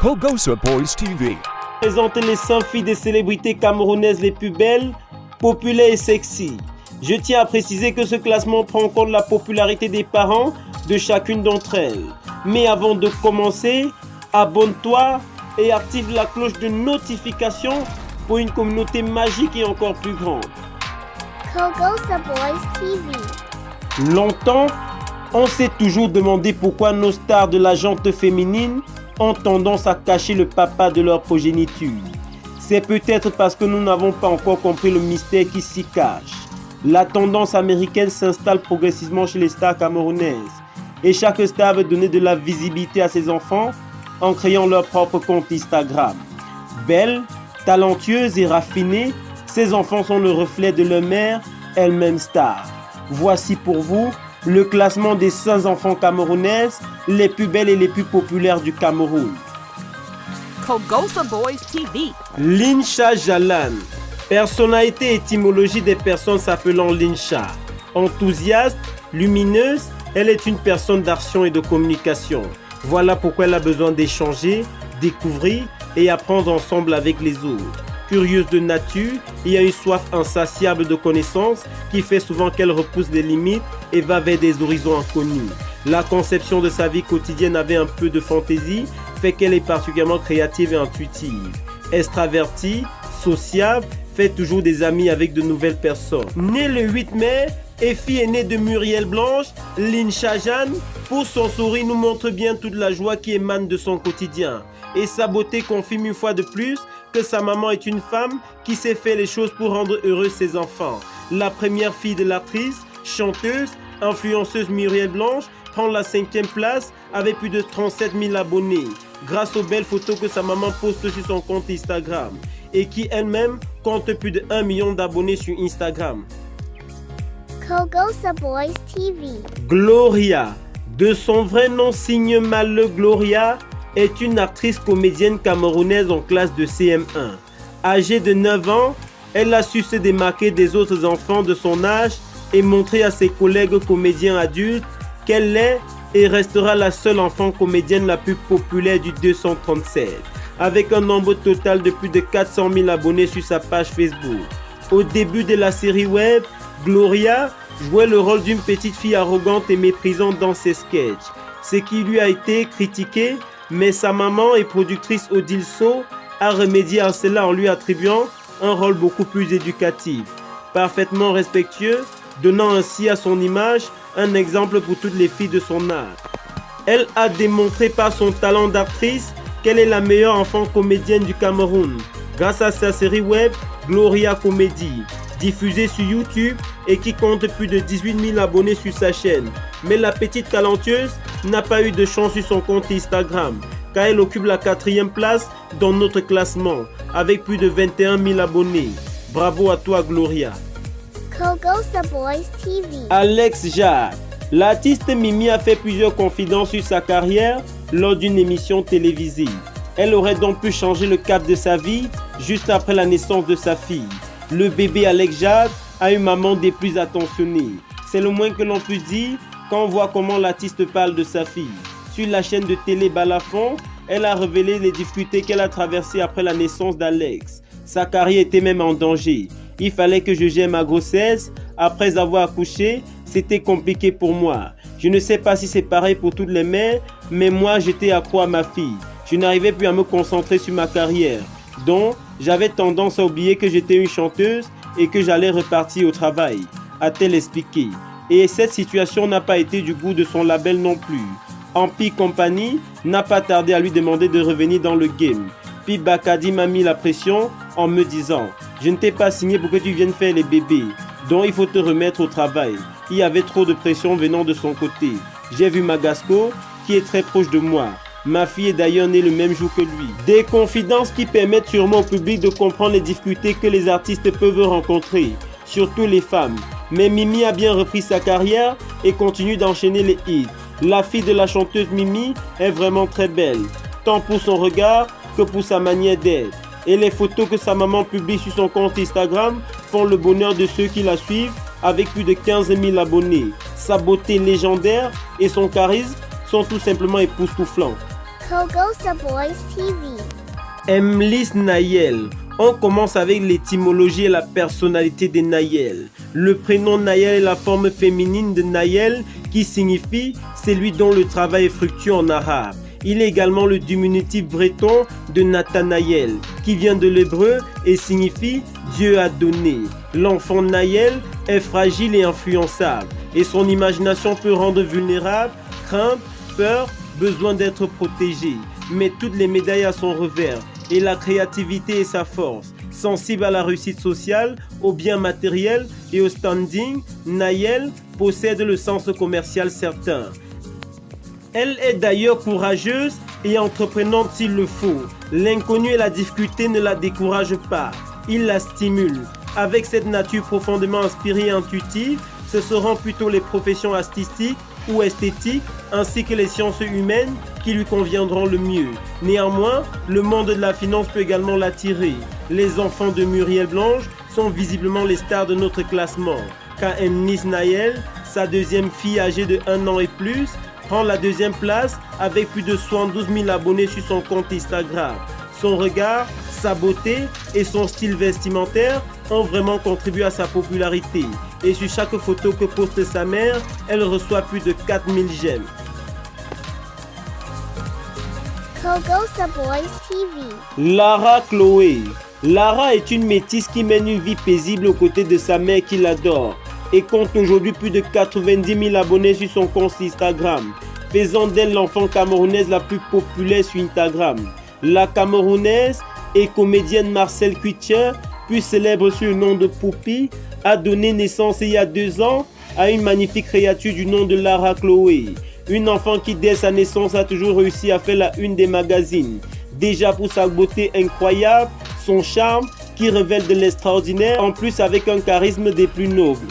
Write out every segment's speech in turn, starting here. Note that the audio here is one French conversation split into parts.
Kogosa Boys TV présente les 100 filles des célébrités camerounaises les plus belles, populaires et sexy. Je tiens à préciser que ce classement prend en compte la popularité des parents de chacune d'entre elles. Mais avant de commencer, abonne-toi et active la cloche de notification pour une communauté magique et encore plus grande. Kogosa Boys TV. Longtemps, on s'est toujours demandé pourquoi nos stars de la gente féminine ont tendance à cacher le papa de leur progéniture. C'est peut-être parce que nous n'avons pas encore compris le mystère qui s'y cache. La tendance américaine s'installe progressivement chez les stars camerounaises. Et chaque star veut donner de la visibilité à ses enfants en créant leur propre compte Instagram. Belles, talentueuses et raffinées, ces enfants sont le reflet de leur mère, elle-même star. Voici pour vous le classement des 100 enfants camerounaises les plus belles et les plus populaires du Cameroun. Kogosa Boys TV. Linsha Jalan. Personnalité étymologie des personnes s'appelant Linsha. Enthousiaste, lumineuse, elle est une personne d'action et de communication. Voilà pourquoi elle a besoin d'échanger, découvrir et apprendre ensemble avec les autres. Curieuse de nature, il y a une soif insatiable de connaissances qui fait souvent qu'elle repousse des limites et va vers des horizons inconnus. La conception de sa vie quotidienne avec un peu de fantaisie fait qu'elle est particulièrement créative et intuitive. Extravertie, sociable, fait toujours des amis avec de nouvelles personnes. Née le 8 mai et fille aînée de Muriel Blanche, Linsha Jeanne, pour son sourire nous montre bien toute la joie qui émane de son quotidien. Et sa beauté confirme une fois de plus que sa maman est une femme qui sait faire les choses pour rendre heureux ses enfants. La première fille de l'actrice, chanteuse, influenceuse Muriel Blanche prend la 5e place avec plus de 37 000 abonnés grâce aux belles photos que sa maman poste sur son compte Instagram et qui elle-même compte plus de 1 million d'abonnés sur Instagram. Kogosa Boys TV. Gloria, de son vrai nom Signe Maleu Gloria, est une actrice comédienne camerounaise en classe de CM1. Âgée de 9 ans, elle a su se démarquer des autres enfants de son âge et montrer à ses collègues comédiens adultes qu'elle est et restera la seule enfant comédienne la plus populaire du 237, avec un nombre total de plus de 400 000 abonnés sur sa page Facebook. Au début de la série web, Gloria jouait le rôle d'une petite fille arrogante et méprisante dans ses sketchs, ce qui lui a été critiqué, mais sa maman et productrice Odile So a remédié à cela en lui attribuant un rôle beaucoup plus éducatif, parfaitement respectueux, donnant ainsi à son image un exemple pour toutes les filles de son âge. Elle a démontré par son talent d'actrice qu'elle est la meilleure enfant comédienne du Cameroun, grâce à sa série web Gloria Comedy, diffusée sur YouTube et qui compte plus de 18 000 abonnés sur sa chaîne. Mais la petite talentueuse n'a pas eu de chance sur son compte Instagram, car elle occupe la 4e place dans notre classement, avec plus de 21 000 abonnés. Bravo à toi Gloria. Kogosa Boys TV. Alex Jacques. L'artiste Mimi a fait plusieurs confidences sur sa carrière lors d'une émission télévisée. Elle aurait donc pu changer le cap de sa vie juste après la naissance de sa fille. Le bébé Alex Jacques a une maman des plus attentionnées. C'est le moins que l'on puisse dire quand on voit comment l'artiste parle de sa fille. Sur la chaîne de télé Balafon, elle a révélé les difficultés qu'elle a traversées après la naissance d'Alex. Sa carrière était même en danger. Il fallait que je gère ma grossesse. Après avoir accouché, c'était compliqué pour moi. Je ne sais pas si c'est pareil pour toutes les mères, mais moi j'étais accro à ma fille. Je n'arrivais plus à me concentrer sur ma carrière. Donc, j'avais tendance à oublier que j'étais une chanteuse et que j'allais repartir au travail, a-t-elle expliqué. Et cette situation n'a pas été du goût de son label non plus. Empire Company n'a pas tardé à lui demander de revenir dans le game. Puis Bakadi m'a mis la pression en me disant « Je ne t'ai pas signé pour que tu viennes faire les bébés, donc il faut te remettre au travail. » Il y avait trop de pression venant de son côté. J'ai vu Magasco, qui est très proche de moi. Ma fille est d'ailleurs née le même jour que lui. Des confidences qui permettent sûrement au public de comprendre les difficultés que les artistes peuvent rencontrer, surtout les femmes. Mais Mimi a bien repris sa carrière et continue d'enchaîner les hits. La fille de la chanteuse Mimi est vraiment très belle, tant pour son regard que pour sa manière d'être. Et les photos que sa maman publie sur son compte Instagram font le bonheur de ceux qui la suivent avec plus de 15 000 abonnés. Sa beauté légendaire et son charisme sont tout simplement époustouflants. Kogosa Boys TV. Emlys Nayel. On commence avec l'étymologie et la personnalité de Nayel. Le prénom Nayel est la forme féminine de Nayel qui signifie celui dont le travail est fructueux en arabe. Il est également le diminutif breton de Nathanaël qui vient de l'hébreu et signifie Dieu a donné. L'enfant Nayel est fragile et influençable et son imagination peut rendre vulnérable, crainte, peur, besoin d'être protégé. Mais toutes les médailles à son revers. Et la créativité est sa force. Sensible à la réussite sociale, au bien matériel et au standing, Nayel possède le sens commercial certain. Elle est d'ailleurs courageuse et entreprenante s'il le faut. L'inconnu et la difficulté ne la découragent pas, il la stimule. Avec cette nature profondément inspirée et intuitive, ce seront plutôt les professions artistiques ou esthétiques ainsi que les sciences humaines qui lui conviendront le mieux. Néanmoins, le monde de la finance peut également l'attirer. Les enfants de Muriel Blanche sont visiblement les stars de notre classement. Car Emlys Nayel, sa deuxième fille âgée de 1 an et plus, prend la deuxième place avec plus de 72 000 abonnés sur son compte Instagram. Son regard, sa beauté et son style vestimentaire ont vraiment contribué à sa popularité. Et sur chaque photo que poste sa mère, elle reçoit plus de 4000 j'aime. Kogosa Boys TV. Lara Chloé. Lara est une métisse qui mène une vie paisible aux côtés de sa mère qui l'adore et compte aujourd'hui plus de 90 000 abonnés sur son compte Instagram, faisant d'elle l'enfant camerounaise la plus populaire sur Instagram. La Camerounaise et comédienne Marcel Kuitcher, plus célèbre sous le nom de Poupie, a donné naissance il y a 2 ans à une magnifique créature du nom de Lara Chloé. Une enfant qui dès sa naissance a toujours réussi à faire la une des magazines. Déjà pour sa beauté incroyable, son charme qui révèle de l'extraordinaire, en plus avec un charisme des plus nobles.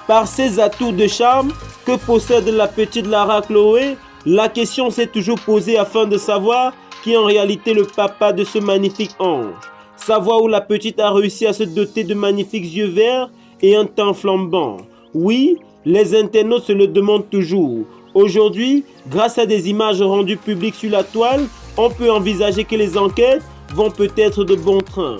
Par ses atouts de charme que possède la petite Lara Chloé, la question s'est toujours posée afin de savoir qui est en réalité le papa de ce magnifique ange. Savoir où la petite a réussi à se doter de magnifiques yeux verts et un teint flambant. Oui, les internautes se le demandent toujours. Aujourd'hui, grâce à des images rendues publiques sur la toile, on peut envisager que les enquêtes vont peut-être de bon train.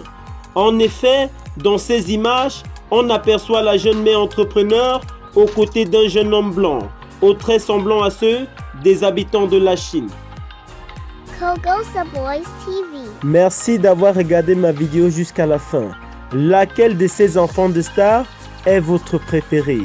En effet, dans ces images, on aperçoit la jeune mère entrepreneur aux côtés d'un jeune homme blanc, aux traits semblants à ceux des habitants de la Chine. Kogosa Boys TV. Merci d'avoir regardé ma vidéo jusqu'à la fin. Laquelle de ces enfants de stars est votre préféré?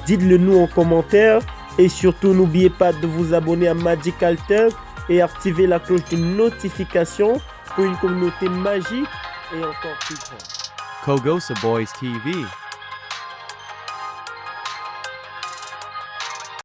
Dites-le nous en commentaire et surtout n'oubliez pas de vous abonner à Magical Tube et activer la cloche de notification pour une communauté magique et encore plus grande. Kogosa Boys TV.